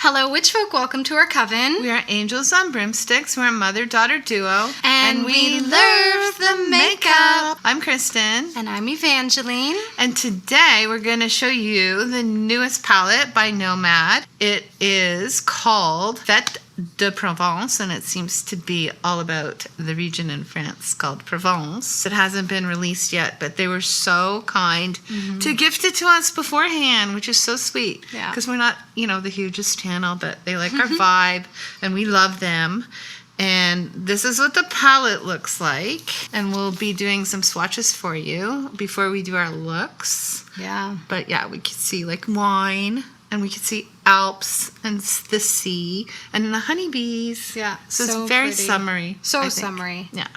Hello, witchfolk. Welcome to our coven. We are angels on broomsticks. We're a mother-daughter duo. And we love the makeup. I'm Kristen. And I'm Evangeline. And today we're going to show you the newest palette by Nomad. It is called Fêtes de Provence, and it seems to be all about the region in France called Provence. It hasn't been released yet, but they were so kind to gift it to us beforehand, which is so sweet. Yeah. Because we're not, the hugest channel, but they like our vibe, and we love them. And this is what the palette looks like. And we'll be doing some swatches for you before we do our looks. Yeah. But yeah, we could see like wine, and we could see Alps and the sea and the honeybees. Yeah. So it's very pretty. summery. So summery. Yeah.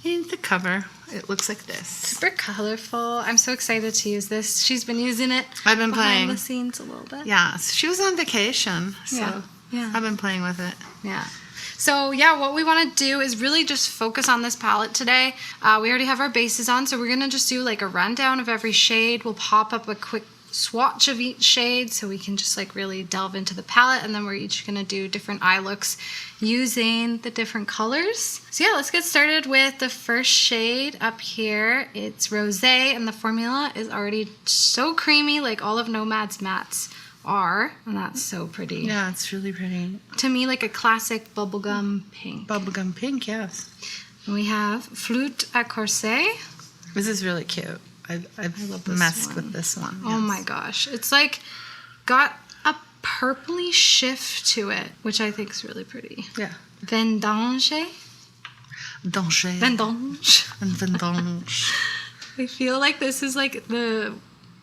And the cover, it looks like this. Super colorful. I'm so excited to use this. She's been using it. I've been behind playing the scenes a little bit. Yeah. So she was on vacation. So Yeah. I've been playing with it. Yeah. So yeah, what we want to do is really just focus on this palette today. We already have our bases on, so we're going to just do like a rundown of every shade. We'll pop up a quick swatch of each shade so we can just like really delve into the palette, and then we're each going to do different eye looks using the different colors. So yeah, let's get started with the first shade up here. It's Rosé, and the formula is already so creamy, like all of Nomad's mattes are, and that's so pretty. Yeah, it's really pretty. To me, like a classic bubblegum pink. Bubblegum pink, yes. And we have Flûte à Corset. This is really cute. I've love this messed one. with this one. Oh my gosh. It's like got a purpley shift to it, which I think is really pretty. Yeah. Vendange. Danger. Vendange. And vendange. I feel like this is like the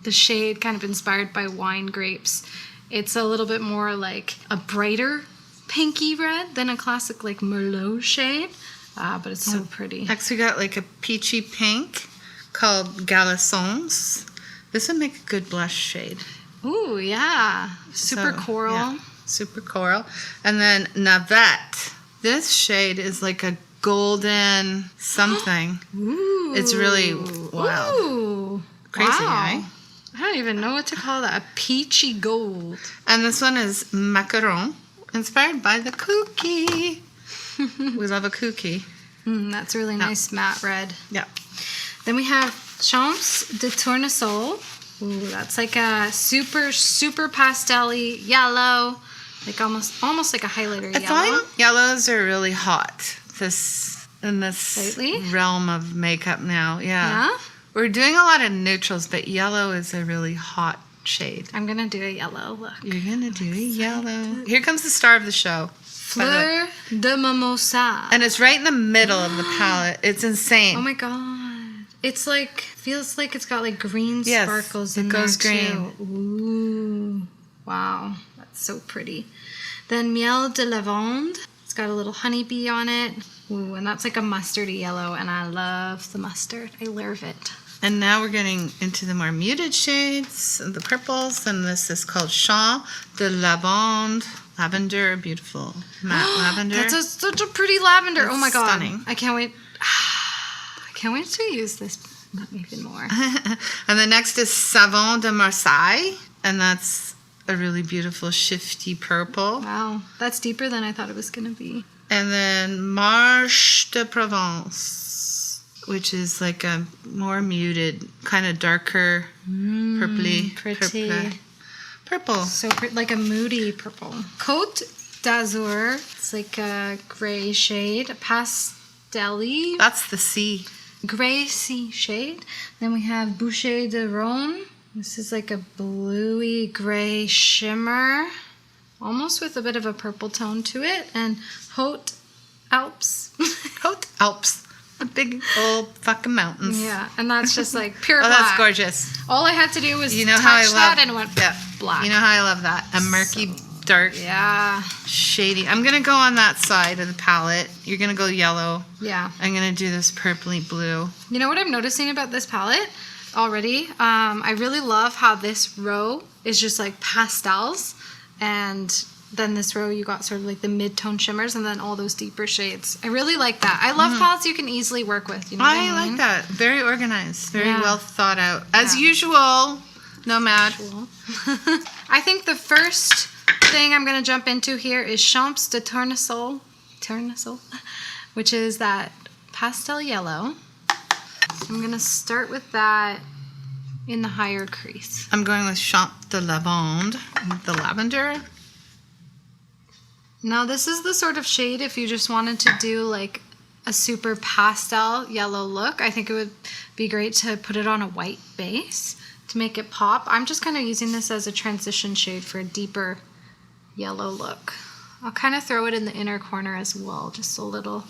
shade kind of inspired by wine grapes. It's a little bit more like a brighter pinky red than a classic like Merlot shade, but it's so pretty. Next we got like a peachy pink called Galissons. This would make a good blush shade. Ooh, yeah. Super coral. Yeah, super coral. And then Navette. This shade is like a golden something. Ooh. It's really wild. Ooh. Crazy, wow. eh? I don't even know what to call that. A peachy gold. And this one is Macaron, inspired by the cookie. We love a cookie. That's a really nice matte red. Yeah. Then we have Champs de Tournesol. Ooh, that's like a super, super pastel-y yellow. Like almost like a highlighter I yellow. find yellows are really hot in this Lately? realm of makeup now. Yeah? We're doing a lot of neutrals, but yellow is a really hot shade. I'm going to do a yellow look. You're going to do a yellow. Here comes the star of the show. Fleur de Mimosa. And it's right in the middle of the palette. It's insane. Oh my god. It's like, feels like it's got like green Yes, sparkles it in goes there green. too. Ooh. Wow. That's so pretty. Then Miel de Lavande. It's got a little honeybee on it. Ooh, and that's like a mustardy yellow, and I love the mustard. I love it. And now we're getting into the more muted shades, the purples, and this is called Champs de Lavande. Lavender, beautiful matte lavender. That's such a pretty lavender. It's oh my god. stunning. I can't wait. I can't wait to use this even more. And the next is Savon de Marseille, and that's a really beautiful shifty purple. Wow. That's deeper than I thought it was going to be. And then Marche de Provence, which is like a more muted, kind of darker, purpley. Pretty. Purple. So like a moody purple. Côte d'Azur. It's like a gray shade. A pastel-y. That's the sea. Gray sea shade. Then we have Boucher de Rhône. This is like a bluey gray shimmer. Almost with a bit of a purple tone to it. And Haute Alps. Haute Alps. The big old fucking mountains. Yeah, and that's just like pure Oh, black. that's gorgeous. All I had to do was You know touch how I love that and it went black. You know how I love that. A murky, dark, Yeah. shady. I'm going to go on that side of the palette. You're going to go yellow. Yeah. I'm going to do this purpley blue. You know what I'm noticing about this palette already? I really love how this row is just like pastels, and then this row you got sort of like the mid-tone shimmers and then all those deeper shades. I really like that. I love palettes you can easily work with. You know what I mean? like that. Very organized. Very Yeah. well thought out. As usual, Nomad. I think the first thing I'm going to jump into here is Champs de Tournesol, which is that pastel yellow. I'm going to start with that in the higher crease. I'm going with Champs de Lavande, the lavender. Now this is the sort of shade if you just wanted to do like a super pastel yellow look. I think it would be great to put it on a white base to make it pop. I'm just kind of using this as a transition shade for a deeper yellow look. I'll kind of throw it in the inner corner as well, just a little.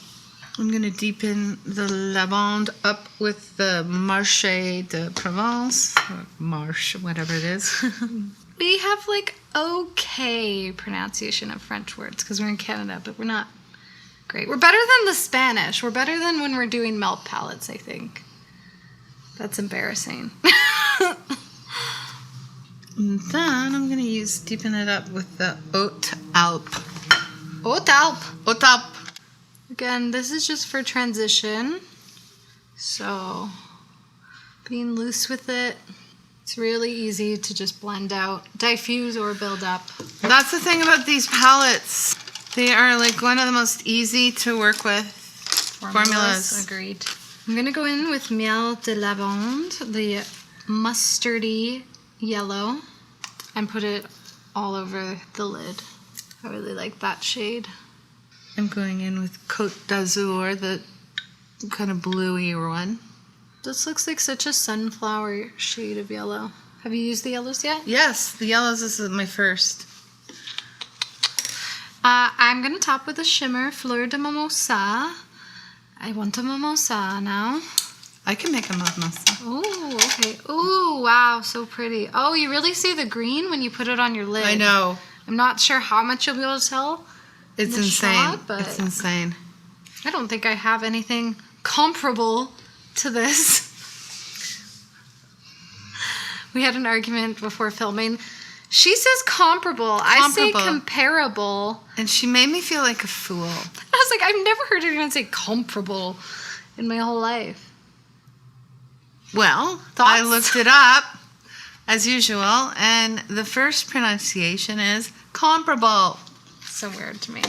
I'm going to deepen the lavande up with the Marche de Provence, or Marche, whatever it is. We have like okay pronunciation of French words because we're in Canada, but we're not great. We're better than the Spanish. We're better than when we're doing melt palettes, I think. That's embarrassing. And then I'm going to deepen it up with the Haute Alpe. Haute Alpe. Haute Alpe. Again, this is just for transition. So, being loose with it. It's really easy to just blend out, diffuse, or build up. That's the thing about these palettes. They are like one of the most easy to work with formulas. Agreed. I'm going to go in with Miel de Lavande, the mustardy yellow, and put it all over the lid. I really like that shade. I'm going in with Côte d'Azur, the kind of bluey one. This looks like such a sunflower shade of yellow. Have you used the yellows yet? Yes, the yellows is my first. I'm going to top with a shimmer, Fleur de Mimosa. I want a mimosa now. I can make a mimosa. Oh, okay. Oh, wow, so pretty. Oh, you really see the green when you put it on your lid. I know. I'm not sure how much you'll be able to tell. It's insane. Shot, but it's insane. I don't think I have anything comparable to this. We had an argument before filming. She says comparable. I say comparable. And she made me feel like a fool. I was like, I've never heard anyone say comparable in my whole life. Well, Thoughts? I looked it up, as usual, and the first pronunciation is comparable. So weird to me.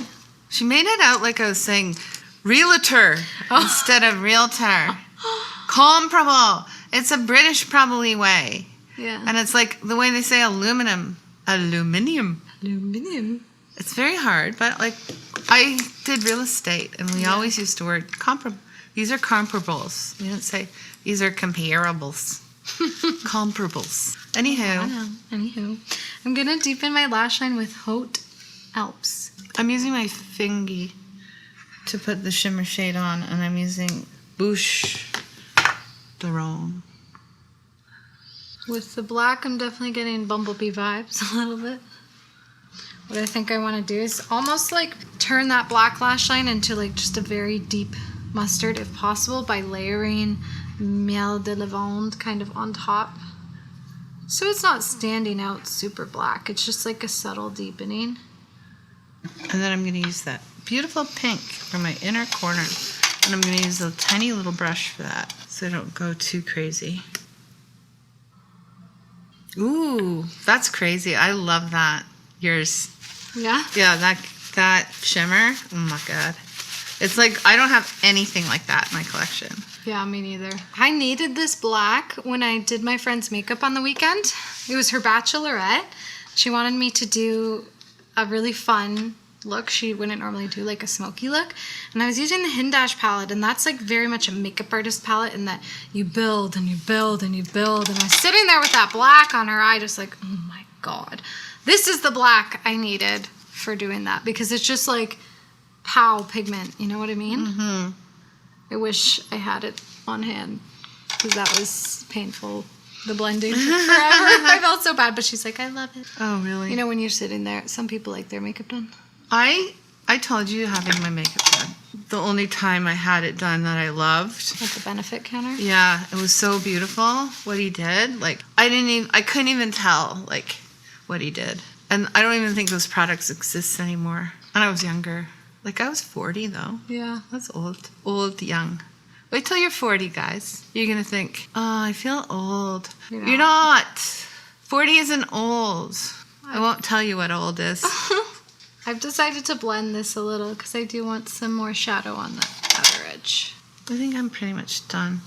She made it out like I was saying realtor instead of realtor. Comparable. It's a British probably way. Yeah. And it's like the way they say aluminum. Aluminium. Aluminium. It's very hard, but like I did real estate and we always used the word comparable. These are comparables. We didn't say these are comparables. Comparables. Anywho, I'm going to deepen my lash line with Haute Alpes. I'm using my fingy to put the shimmer shade on, and I'm using Bouche de Rhône. With the black, I'm definitely getting Bumblebee vibes a little bit. What I think I want to do is almost like turn that black lash line into like just a very deep mustard if possible by layering Miel de Lavande kind of on top. So it's not standing out super black. It's just like a subtle deepening. And then I'm going to use that beautiful pink for my inner corner. And I'm going to use a tiny little brush for that so I don't go too crazy. Ooh, that's crazy. I love that. Yours. Yeah? Yeah, that shimmer. Oh my God. It's like I don't have anything like that in my collection. Yeah, me neither. I needed this black when I did my friend's makeup on the weekend. It was her bachelorette. She wanted me to do a really fun look. She wouldn't normally do like a smoky look. And I was using the Hindash palette, and that's like very much a makeup artist palette in that you build and you build and you build. And I was sitting there with that black on her eye just like, oh my God. This is the black I needed for doing that because it's just like pow pigment. You know what I mean? Mm-hmm. I wish I had it on hand because that was painful. The blending took forever. I felt so bad, but she's like, I love it. Oh, really? You know, when you're sitting there, some people like their makeup done. I told you having my makeup done. The only time I had it done that I loved. At the benefit counter? Yeah, it was so beautiful what he did. Like I couldn't even tell like what he did. And I don't even think those products exist anymore. And I was younger. Like I was 40 though. Yeah. That's old. Old, young. Wait till you're 40, guys. You're going to think, oh, I feel old. You're not. 40 isn't old. I won't tell you what old is. I've decided to blend this a little because I do want some more shadow on the outer edge. I think I'm pretty much done.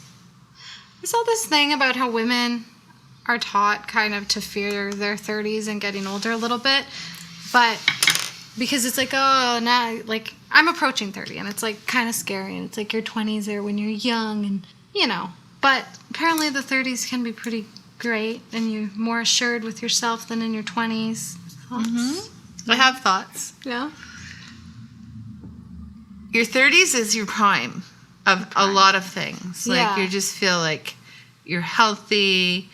I saw this thing about how women are taught kind of to fear their 30s and getting older a little bit, but because it's like, oh, now, like, I'm approaching 30 and it's like kind of scary, and it's like your 20s are when you're young, and but apparently the 30s can be pretty great and you're more assured with yourself than in your 20s. I have thoughts. Yeah. Your 30s is your prime of a lot of things. Like, Yeah. you just feel like you're healthy.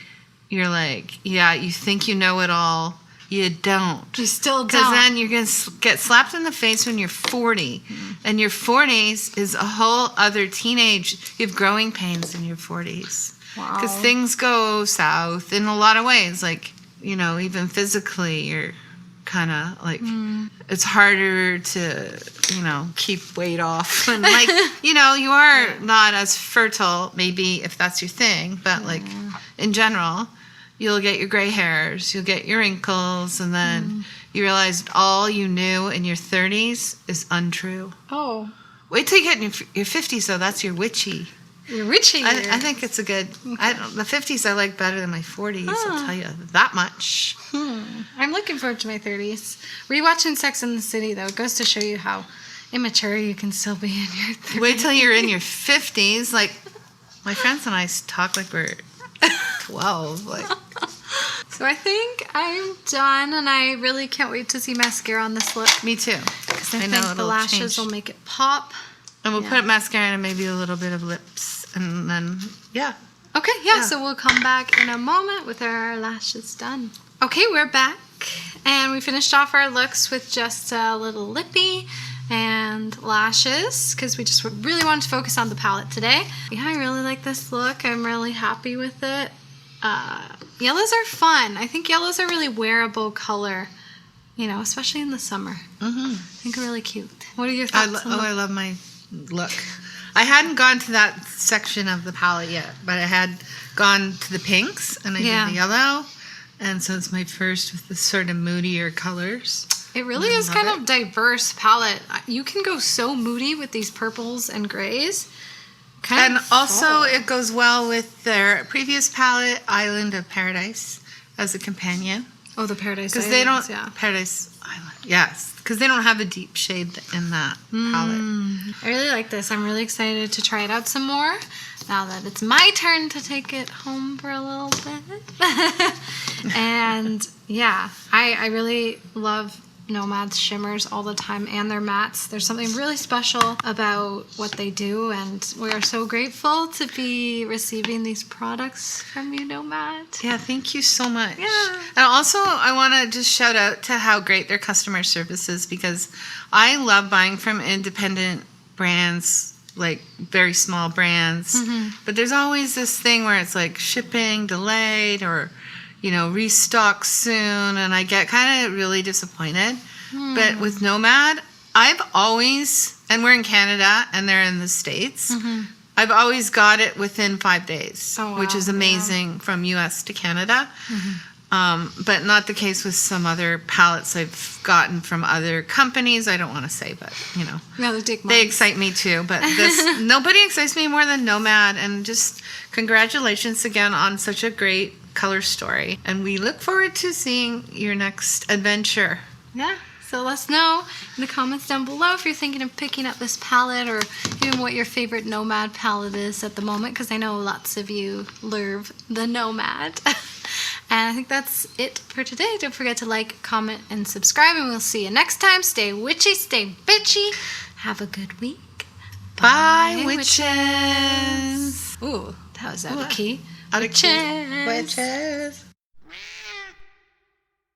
You're like, yeah, you think you know it all. You don't. You still don't. Because then you're going to get slapped in the face when you're 40. And your 40s is a whole other teenage. You have growing pains in your 40s. Wow. Because things go south in a lot of ways. Like, even physically, you're kind of like, it's harder to, keep weight off. And like, you are not as fertile, maybe, if that's your thing. But like, in general, you'll get your gray hairs, you'll get your wrinkles, and then you realize all you knew in your 30s is untrue. Oh. Wait till you get in your 50s, though. That's your witchy. Your witchy years. I think it's a good... the 50s I like better than my 40s, I'll tell you that much. I'm looking forward to my 30s. Rewatching Sex and the City, though, it goes to show you how immature you can still be in your 30s. Wait till you're in your 50s. Like, my friends and I talk like we're 12. Like... So I think I'm done, and I really can't wait to see mascara on this look. Me too. Because I think the lashes will make it pop. And we'll put mascara and maybe a little bit of lips. And then, yeah. Okay, yeah, so we'll come back in a moment with our lashes done. Okay, we're back. And we finished off our looks with just a little lippy and lashes, because we just really wanted to focus on the palette today. Yeah, I really like this look. I'm really happy with it. Yellows are fun. I think yellows are really wearable color, especially in the summer. I think they're really cute. What are your thoughts? I love my look. I hadn't gone to that section of the palette yet, but I had gone to the pinks, and I did the yellow, and so it's my first with the sort of moodier colors. It really is kind of diverse palette. You can go so moody with these purples and grays. And also it goes well with their previous palette, Island of Paradise, as a companion. Oh, the Paradise Island. Because they don't... Paradise Island, yes. Because they don't have a deep shade in that palette. I really like this. I'm really excited to try it out some more now that it's my turn to take it home for a little bit. And yeah, I really love Nomad's shimmers all the time, and their mattes. There's something really special about what they do, and we are so grateful to be receiving these products from you, Nomad. Yeah, thank you so much. Yeah. And also, I want to just shout out to how great their customer service is, because I love buying from independent brands, like very small brands. But there's always this thing where it's like shipping delayed or restock soon, and I get kind of really disappointed. But with Nomad, I've always, and we're in Canada and they're in the States, I've always got it within 5 days, which is amazing from US to Canada. But not the case with some other palettes I've gotten from other companies. I don't want to say, but they excite me too. But this, nobody excites me more than Nomad, and just congratulations again on such a great color story, and we look forward to seeing your next adventure. Yeah, so let us know in the comments down below if you're thinking of picking up this palette, or even what your favorite Nomad palette is at the moment, because I know lots of you love the Nomad. And I think that's it for today. Don't forget to like, comment, and subscribe, and we'll see you next time. Stay witchy, stay bitchy. Have a good week. Bye, witches. Ooh, that was out of key. Witches.